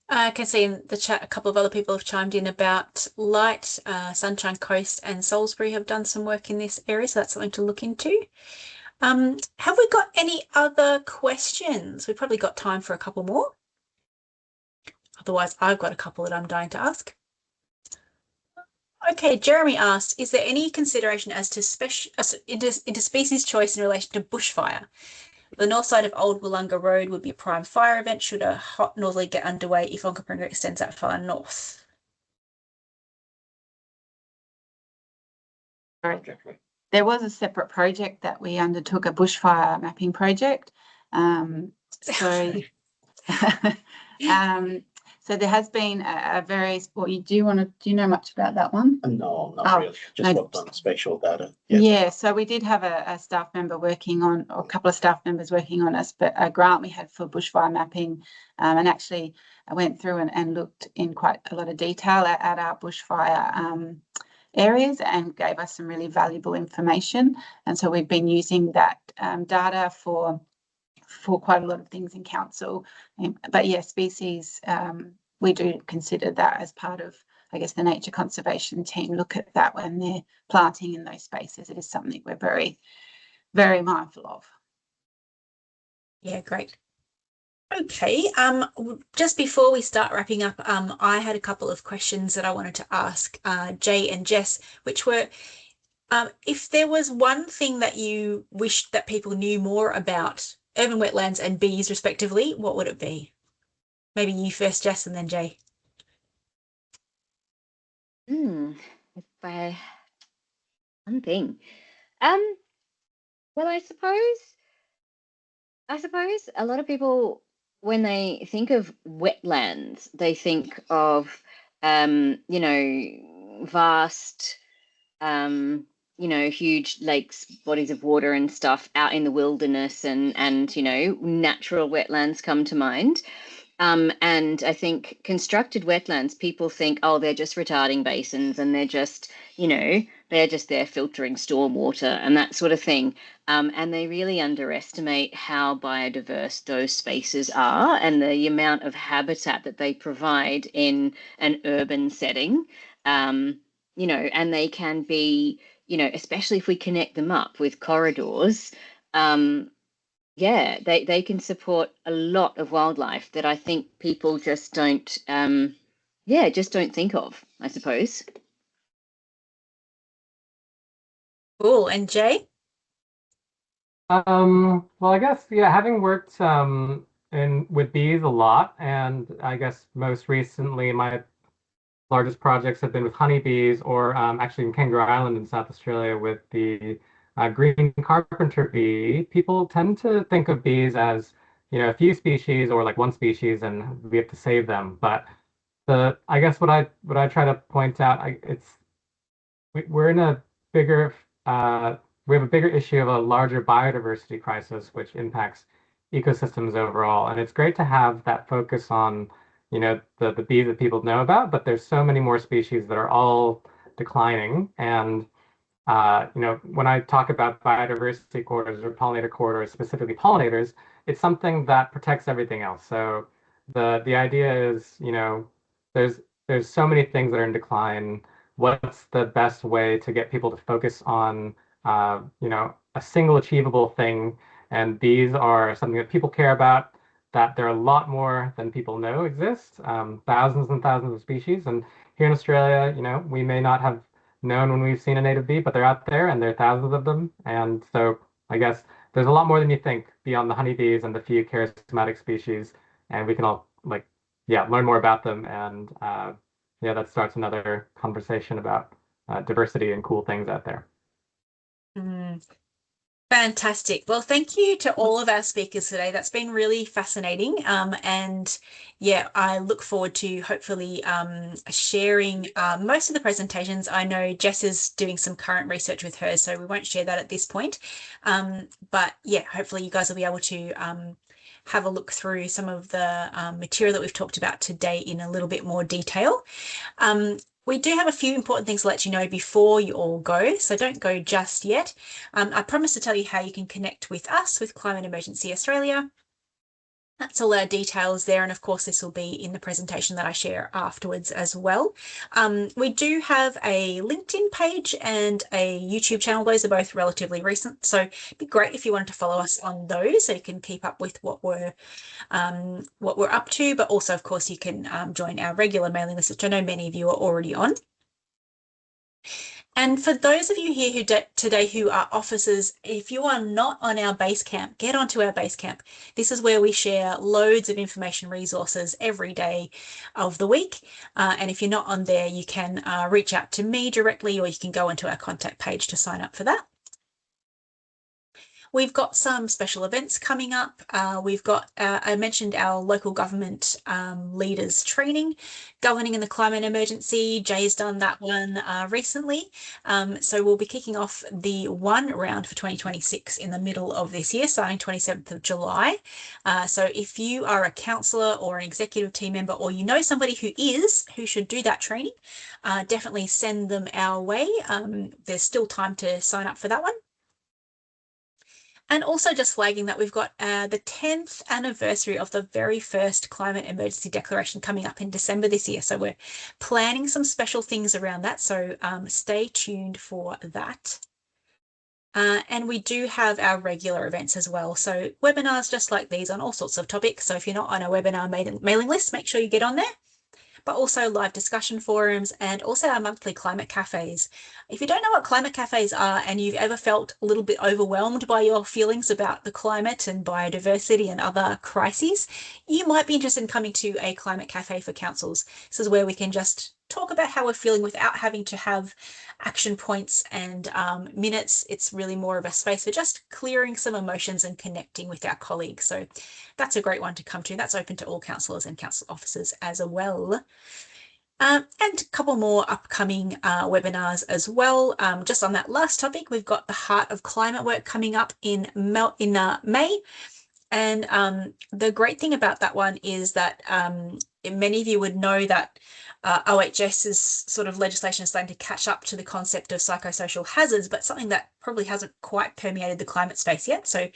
Speaker 1: I can see in the chat a couple of other people have chimed in about Light, Sunshine Coast and Salisbury have done some work in this area, so that's something to look into. Have we got any other questions? We've probably got time for a couple more. Otherwise, I've got a couple that I'm dying to ask. Okay, Jeremy asks, is there any consideration as to interspecies choice in relation to bushfire? The north side of Old Wollonga Road would be a prime fire event should a hot northerly get underway if Onkaparinga extends that far north.
Speaker 4: There was a separate project that we undertook, a bushfire mapping project. So there has been a various. Well, do you know much about that one?
Speaker 3: No, not really. Just worked on spatial data.
Speaker 4: Yeah. So we did have a staff member working on, or a couple of staff members working on a grant we had for bushfire mapping, and actually I went through and looked in quite a lot of detail at our bushfire areas and gave us some really valuable information. And so we've been using that data for quite a lot of things in council. But yeah, species, we do consider that as part of, I guess, the nature conservation team look at that when they're planting in those spaces. It is something we're very, very mindful of.
Speaker 1: Yeah, great. Okay, just before we start wrapping up, I had a couple of questions that I wanted to ask Jay and Jess, which were, if there was one thing that you wished that people knew more about urban wetlands and bees respectively, what would it be? Maybe you first, Jess, and then Jay.
Speaker 5: If I one thing. Well, I suppose a lot of people, when they think of wetlands, they think of vast huge lakes, bodies of water and stuff out in the wilderness, and natural wetlands come to mind. And I think constructed wetlands, people think, oh, they're just retarding basins and they're just, they're just there filtering stormwater and that sort of thing. And they really underestimate how biodiverse those spaces are and the amount of habitat that they provide in an urban setting. And they can be, especially if we connect them up with corridors, they can support a lot of wildlife that I think people just don't think of, I suppose.
Speaker 1: Cool. And Jay?
Speaker 2: Well, I guess, having worked with bees a lot, and I guess most recently my largest projects have been with honeybees, or actually in Kangaroo Island in South Australia with the green carpenter bee. People tend to think of bees as, a few species or like one species and we have to save them. But I guess what I try to point out, we're in a bigger we have a bigger issue of a larger biodiversity crisis, which impacts ecosystems overall. And it's great to have that focus on, the bees that people know about, but there's so many more species that are all declining. And, when I talk about biodiversity corridors or pollinator corridors, specifically pollinators, it's something that protects everything else. So the idea is, there's so many things that are in decline. What's the best way to get people to focus on, a single achievable thing? And these are something that people care about, that there are a lot more than people know exist, thousands and thousands of species. And here in Australia, we may not have known when we've seen a native bee, but they're out there and there are thousands of them. And so I guess there's a lot more than you think beyond the honeybees and the few charismatic species. And we can all learn more about them. And that starts another conversation about diversity and cool things out there.
Speaker 1: Fantastic. Well, thank you to all of our speakers today. That's been really fascinating. And yeah, I look forward to hopefully sharing most of the presentations. I know Jess is doing some current research with hers, so we won't share that at this point. But yeah, hopefully you guys will be able to have a look through some of the material that we've talked about today in a little bit more detail. We do have a few important things to let you know before you all go, so don't go just yet. I promised to tell you how you can connect with us, with Climate Emergency Australia. That's all our details there, and of course this will be in the presentation that I share afterwards as well. We do have a LinkedIn page and a YouTube channel. Those are both relatively recent, so it'd be great if you wanted to follow us on those so you can keep up with what we're up to, but also of course you can join our regular mailing list, which I know many of you are already on. And for those of you here today who are officers, if you are not on our base camp, get onto our base camp. This is where we share loads of information resources every day of the week. And if you're not on there, you can reach out to me directly, or you can go into our contact page to sign up for that. We've got some special events coming up. We've got, I mentioned our local government leaders training, governing in the climate emergency. Jay's done that one recently. So we'll be kicking off the one round for 2026 in the middle of this year, starting 27th of July. So if you are a councillor or an executive team member, or you know somebody who should do that training, definitely send them our way. There's still time to sign up for that one. And also just flagging that we've got the 10th anniversary of the very first climate emergency declaration coming up in December this year. So we're planning some special things around that. So stay tuned for that. And we do have our regular events as well. So webinars just like these on all sorts of topics. So if you're not on a webinar mailing list, make sure you get on there. But also live discussion forums and also our monthly climate cafes. If you don't know what climate cafes are and you've ever felt a little bit overwhelmed by your feelings about the climate and biodiversity and other crises, you might be interested in coming to a climate cafe for councils. This is where we can just talk about how we're feeling without having to have action points and minutes. It's really more of a space for just clearing some emotions and connecting with our colleagues. So that's a great one to come to. That's open to all councillors and council officers as well. And a couple more upcoming webinars as well. Just on that last topic, we've got the Heart of Climate work coming up in May. And the great thing about that one is that many of you would know that OHS's sort of legislation is starting to catch up to the concept of psychosocial hazards, but something that probably hasn't quite permeated the climate space yet. So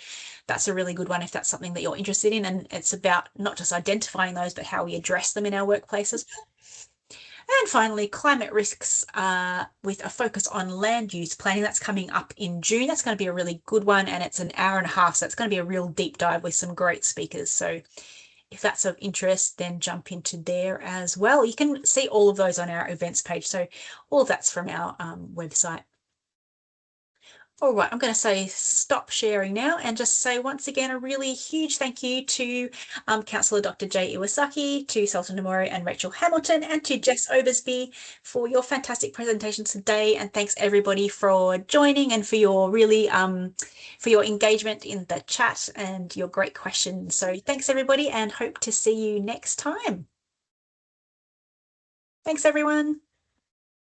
Speaker 1: that's a really good one if that's something that you're interested in. And it's about not just identifying those, but how we address them in our workplaces. And finally, climate risks with a focus on land use planning. That's coming up in June. That's going to be a really good one, and it's an hour and a half, so it's going to be a real deep dive with some great speakers. So if that's of interest, then jump into there as well. You can see all of those on our events page. So all of that's from our website. All right, I'm going to say stop sharing now and just say once again a really huge thank you to Councillor Dr. Jay Iwasaki, to Sultan Umoru and Rachael Hamilton, and to Jess Obersby for your fantastic presentation today. And thanks everybody for joining and for your really for your engagement in the chat and your great questions. So thanks everybody, and hope to see you next time. Thanks everyone.